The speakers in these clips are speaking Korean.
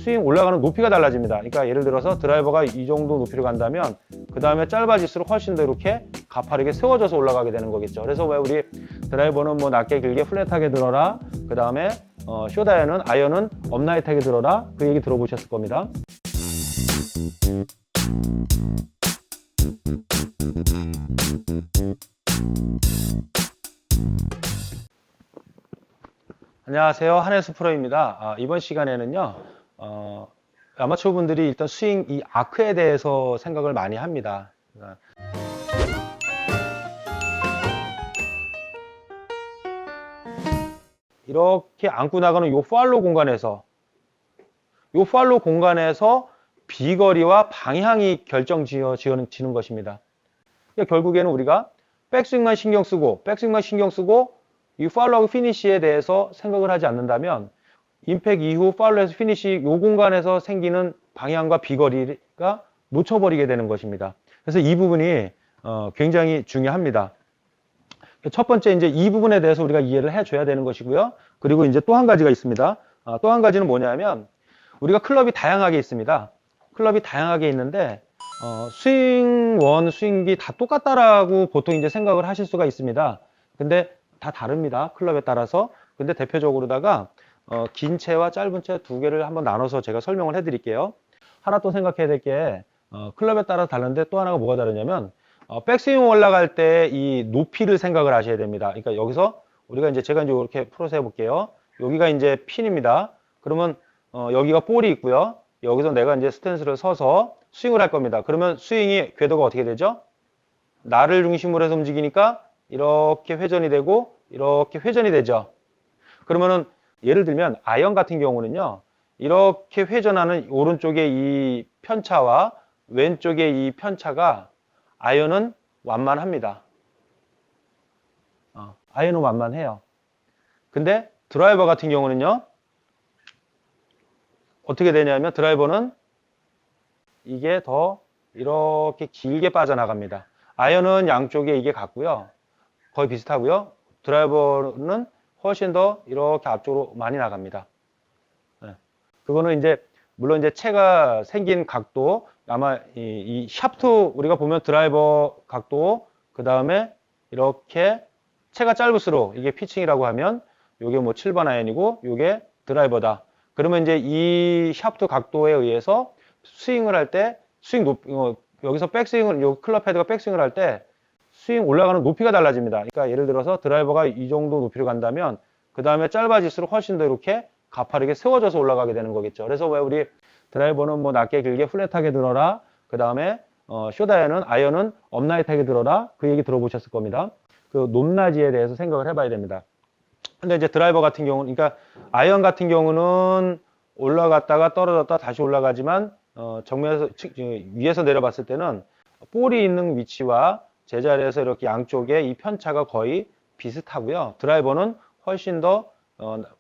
스윙 올라가는 높이가 달라집니다. 그러니까 예를 들어서 드라이버가 이 정도 높이로 간다면 그 다음에 짧아질수록 훨씬 더 이렇게 가파르게 세워져서 올라가게 되는 거겠죠. 그래서 왜 우리 드라이버는 뭐 낮게 길게 플랫하게 들어라, 그 다음에 숏아이언은 업라이트하게 들어라, 그 얘기 들어보셨을 겁니다. 안녕하세요, 한혜수 프로입니다. 이번 시간에는요, 아마추어 분들이 일단 스윙 이 아크에 대해서 생각을 많이 합니다. 이렇게 안고 나가는 요 팔로우 공간에서 비거리와 방향이 결정지어지는 것입니다. 그러니까 결국에는 우리가 백스윙만 신경 쓰고 이 팔로우하고 피니시에 대해서 생각을 하지 않는다면 임팩 이후 팔로우에서 피니시 요 공간에서 생기는 방향과 비거리가 놓쳐버리게 되는 것입니다. 그래서 이 부분이 굉장히 중요합니다. 첫 번째 이제 이 부분에 대해서 우리가 이해를 해줘야 되는 것이고요. 그리고 이제 또 한 가지가 있습니다. 또 한 가지는 뭐냐면 우리가 클럽이 다양하게 있습니다. 클럽이 다양하게 있는데 스윙 1, 스윙 2 다 똑같다라고 보통 이제 생각을 하실 수가 있습니다. 근데 다 다릅니다. 클럽에 따라서. 근데 대표적으로다가 긴 채와 짧은 채 두 개를 한번 나눠서 제가 설명을 해 드릴게요. 하나 또 생각해야 될 게 클럽에 따라 다른데 또 하나가 뭐가 다르냐면 백스윙 올라갈 때 이 높이를 생각을 하셔야 됩니다. 그러니까 여기서 우리가 이제 제가 이제 이렇게 풀어서 해볼게요. 여기가 이제 핀입니다. 그러면 여기가 볼이 있고요. 여기서 내가 이제 스탠스를 서서 스윙을 할 겁니다. 그러면 스윙이 궤도가 어떻게 되죠? 나를 중심으로 해서 움직이니까 이렇게 회전이 되고 이렇게 회전이 되죠. 그러면은 예를 들면 아이언 같은 경우는요. 이렇게 회전하는 오른쪽에 이 편차와 왼쪽에 이 편차가 아이언은 완만합니다. 아이언은 완만해요. 근데 드라이버 같은 경우는요. 어떻게 되냐면 드라이버는 이게 더 이렇게 길게 빠져나갑니다. 아이언은 양쪽에 이게 같고요. 거의 비슷하고요. 드라이버는 훨씬 더 이렇게 앞쪽으로 많이 나갑니다. 네. 그거는 이제 물론 이제 채가 생긴 각도 아마 이 샤프트 우리가 보면 드라이버 각도 그 다음에 이렇게 채가 짧을수록 이게 피칭이라고 하면 요게 뭐 7번 아이언이고 요게 드라이버다. 그러면 이제 이 샤프트 각도에 의해서 스윙을 할 때 여기서 백스윙을 요 클럽 헤드가 백스윙을 할 때 스윙 올라가는 높이가 달라집니다. 그러니까 예를 들어서 드라이버가 이 정도 높이로 간다면 그 다음에 짧아질수록 훨씬 더 이렇게 가파르게 세워져서 올라가게 되는 거겠죠. 그래서 왜 우리 드라이버는 뭐 낮게 길게 플랫하게 들어라. 그 다음에 아이언은 업라이트하게 들어라. 그 얘기 들어보셨을 겁니다. 그 높낮이에 대해서 생각을 해봐야 됩니다. 근데 이제 드라이버 같은 경우는 그러니까 아이언 같은 경우는 올라갔다가 떨어졌다 다시 올라가지만 정면에서 위에서 내려봤을 때는 볼이 있는 위치와 제자리에서 이렇게 양쪽에 이 편차가 거의 비슷하고요. 드라이버는 훨씬 더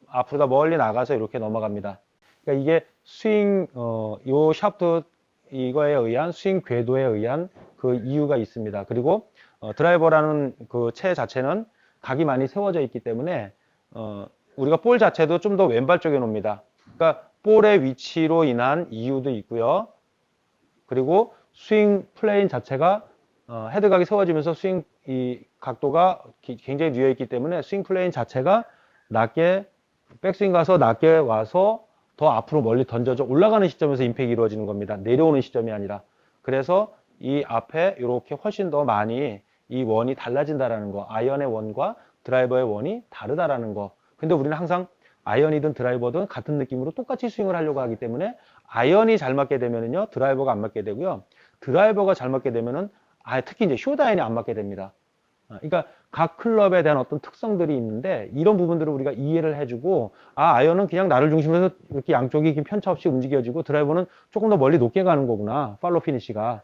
앞으로 더 멀리 나가서 이렇게 넘어갑니다. 그러니까 이게 스윙 요 샤프트 이거에 의한 스윙 궤도에 의한 그 이유가 있습니다. 그리고 드라이버라는 그 채 자체는 각이 많이 세워져 있기 때문에 우리가 볼 자체도 좀 더 왼발 쪽에 놓습니다. 그러니까 볼의 위치로 인한 이유도 있고요. 그리고 스윙 플레인 자체가 헤드각이 세워지면서 스윙 이 각도가 굉장히 뉘어 있기 때문에 스윙 플레인 자체가 낮게 백스윙 가서 낮게 와서 더 앞으로 멀리 던져져 올라가는 시점에서 임팩이 이루어지는 겁니다. 내려오는 시점이 아니라. 그래서 이 앞에 이렇게 훨씬 더 많이 이 원이 달라진다라는 거. 아이언의 원과 드라이버의 원이 다르다라는 거. 근데 우리는 항상 아이언이든 드라이버든 같은 느낌으로 똑같이 스윙을 하려고 하기 때문에 아이언이 잘 맞게 되면은요 드라이버가 안 맞게 되고요. 드라이버가 잘 맞게 되면은 특히 이제 숏아이언이 안 맞게 됩니다. 그러니까 각 클럽에 대한 어떤 특성들이 있는데 이런 부분들을 우리가 이해를 해주고 아이언은 그냥 나를 중심으로 해서 이렇게 양쪽이 편차 없이 움직여지고 드라이버는 조금 더 멀리 높게 가는 거구나. 팔로우 피니시가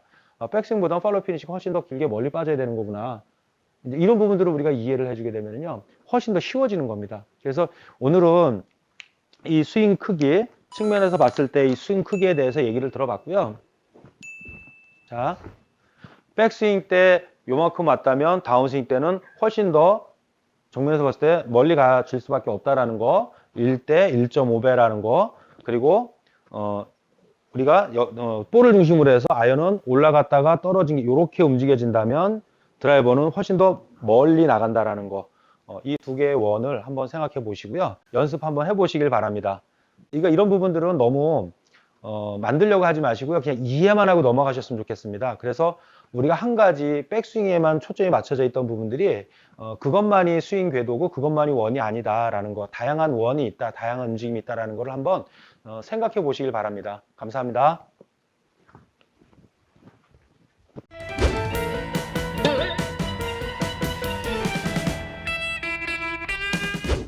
백스윙보다 팔로우 피니시가 훨씬 더 길게 멀리 빠져야 되는 거구나. 이제 이런 부분들을 우리가 이해를 해주게 되면요 훨씬 더 쉬워지는 겁니다. 그래서 오늘은 이 스윙 크기 측면에서 봤을 때 이 스윙 크기에 대해서 얘기를 들어봤고요. 자, 백스윙 때 요만큼 왔다면 다운스윙 때는 훨씬 더 정면에서 봤을 때 멀리 가질 수밖에 없다라는 거, 1대 1.5배라는 거, 그리고 우리가 볼을 중심으로 해서 아이언은 올라갔다가 떨어진 게 이렇게 움직여진다면 드라이버는 훨씬 더 멀리 나간다라는 거. 이 두 개의 원을 한번 생각해 보시고요. 연습 한번 해 보시길 바랍니다. 이런 부분들은 너무 만들려고 하지 마시고요. 그냥 이해만 하고 넘어가셨으면 좋겠습니다. 그래서 우리가 한 가지 백스윙에만 초점이 맞춰져 있던 부분들이 그것만이 스윙 궤도고 그것만이 원이 아니다라는 거, 다양한 원이 있다, 다양한 움직임이 있다라는 걸 한번 생각해 보시길 바랍니다. 감사합니다.